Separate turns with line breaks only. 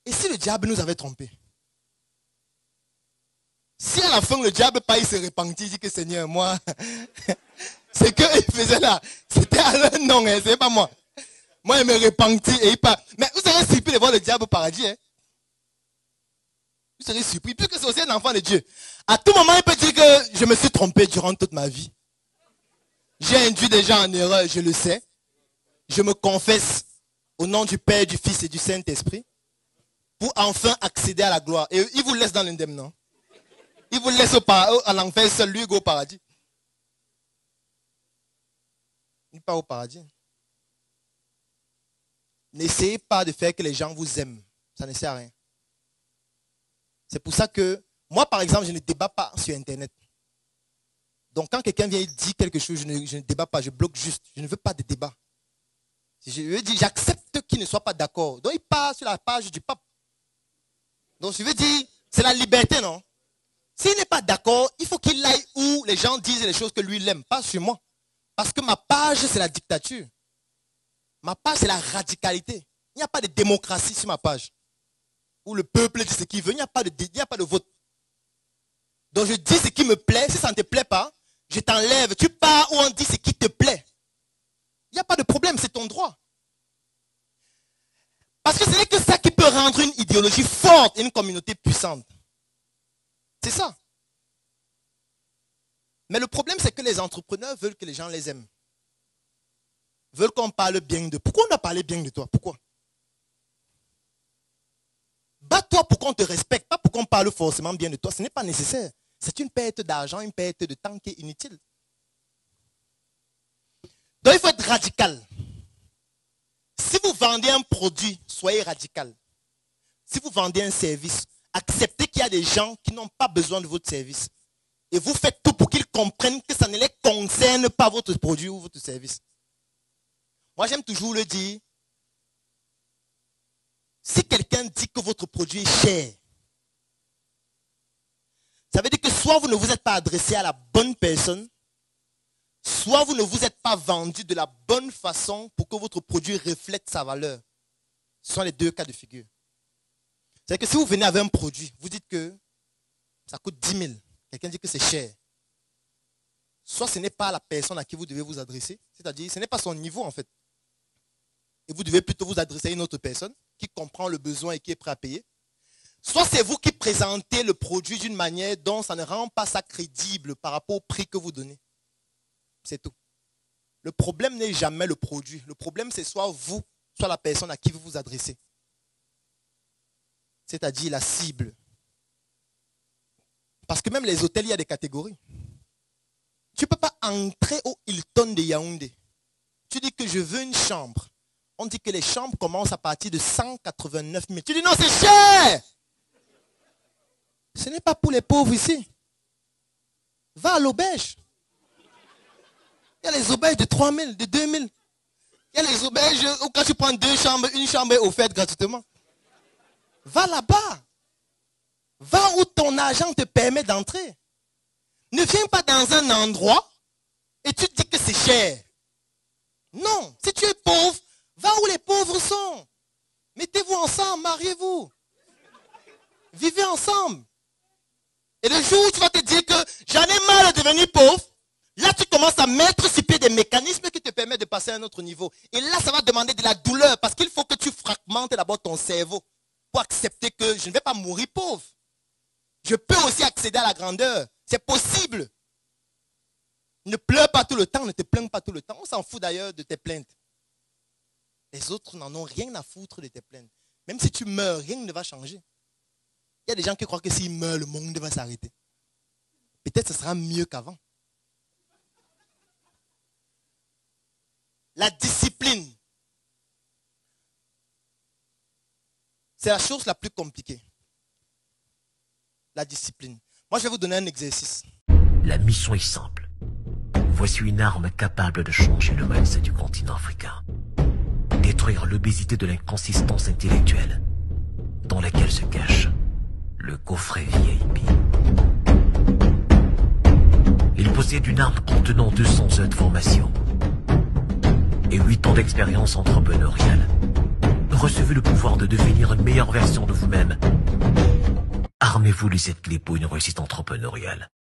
Et si le diable nous avait trompés? Si à la fin le diable pas, il se repentit, il dit que Seigneur, moi, c'est qu'il faisait là, c'était à leur nom, hein, c'est pas moi. Moi, il me repentit et il part. Mais vous serez surpris de voir le diable au paradis. Hein? Vous serez surpris, puisque c'est aussi un enfant de Dieu. À tout moment, il peut dire que je me suis trompé durant toute ma vie. J'ai induit des gens en erreur, je le sais. Je me confesse au nom du Père, du Fils et du Saint-Esprit pour enfin accéder à la gloire. Et il vous laisse dans l'indemne, non? Il vous laisse à l'enfer seul, lui, il go au paradis. Il part au paradis. N'essayez pas de faire que les gens vous aiment. Ça ne sert à rien. C'est pour ça que, moi, par exemple, je ne débat pas sur Internet. Donc, quand quelqu'un vient et dit quelque chose, je ne débat pas, je bloque juste. Je ne veux pas de débat. Je veux dire, j'accepte qu'il ne soit pas d'accord. Donc, il part sur la page du pape. Donc, je veux dire, c'est la liberté, non? S'il n'est pas d'accord, il faut qu'il aille où les gens disent les choses que lui il aime, pas sur moi. Parce que ma page, c'est la dictature. Ma page, c'est la radicalité. Il n'y a pas de démocratie sur ma page. Où le peuple dit ce qu'il veut, il n'y a pas de vote. Donc je dis ce qui me plaît, si ça ne te plaît pas, je t'enlève. Tu pars où on dit ce qui te plaît. Il n'y a pas de problème, c'est ton droit. Parce que ce n'est que ça qui peut rendre une idéologie forte et une communauté puissante. C'est ça. Mais le problème, c'est que les entrepreneurs veulent que les gens les aiment. Veulent qu'on parle bien d'eux. Pourquoi on doit parler bien de toi? Pourquoi? Bats-toi pour qu'on te respecte, pas pour qu'on parle forcément bien de toi. Ce n'est pas nécessaire. C'est une perte d'argent, une perte de temps qui est inutile. Donc il faut être radical. Si vous vendez un produit, soyez radical. Si vous vendez un service, acceptez qu'il y a des gens qui n'ont pas besoin de votre service. Et vous faites tout pour qu'ils comprennent que ça ne les concerne pas, votre produit ou votre service. Moi, j'aime toujours le dire. Si quelqu'un dit que votre produit est cher, ça veut dire que soit vous ne vous êtes pas adressé à la bonne personne, soit vous ne vous êtes pas vendu de la bonne façon pour que votre produit reflète sa valeur. Ce sont les deux cas de figure. C'est-à-dire que si vous venez avec un produit, vous dites que ça coûte 10 000. Quelqu'un dit que c'est cher. Soit ce n'est pas la personne à qui vous devez vous adresser, c'est-à-dire ce n'est pas son niveau en fait. Et vous devez plutôt vous adresser à une autre personne qui comprend le besoin et qui est prêt à payer. Soit c'est vous qui présentez le produit d'une manière dont ça ne rend pas ça crédible par rapport au prix que vous donnez. C'est tout. Le problème n'est jamais le produit. Le problème, c'est soit vous, soit la personne à qui vous vous adressez. C'est-à-dire la cible. Parce que même les hôtels, il y a des catégories. Tu ne peux pas entrer au Hilton de Yaoundé. Tu dis que je veux une chambre. On dit que les chambres commencent à partir de 189 000. Tu dis non, c'est cher. Ce n'est pas pour les pauvres ici. Va à l'auberge. Il y a les auberges de 3 000, de 2 000. Il y a les auberges où quand tu prends 2 chambres, une chambre est offerte gratuitement. Va là-bas. Va où ton argent te permet d'entrer. Ne viens pas dans un endroit et tu te dis que c'est cher. Non, si tu es pauvre, va où les pauvres sont. Mettez-vous ensemble, mariez-vous. Vivez ensemble. Et le jour où tu vas te dire que j'en ai marre de devenir pauvre, là tu commences à mettre sur pied des mécanismes qui te permettent de passer à un autre niveau. Et là ça va demander de la douleur parce qu'il faut que tu fragmentes d'abord ton cerveau pour accepter que je ne vais pas mourir pauvre. Je peux aussi accéder à la grandeur. C'est possible. Ne pleure pas tout le temps, ne te plains pas tout le temps. On s'en fout d'ailleurs de tes plaintes. Les autres n'en ont rien à foutre de tes plaintes. Même si tu meurs, rien ne va changer. Il y a des gens qui croient que s'ils meurent, le monde va s'arrêter. Peut-être que ce sera mieux qu'avant. La discipline. C'est la chose la plus compliquée. La discipline. Moi, je vais vous donner un exercice.
La mission est simple. Voici une arme capable de changer le mindset du continent africain. Détruire l'obésité de l'inconsistance intellectuelle dans laquelle se cache le coffret VIP. Il possède une arme contenant 200 heures de formation et 8 ans d'expérience entrepreneuriale, recevez le pouvoir de devenir une meilleure version de vous-même. Armez-vous de cette clé pour une réussite entrepreneuriale.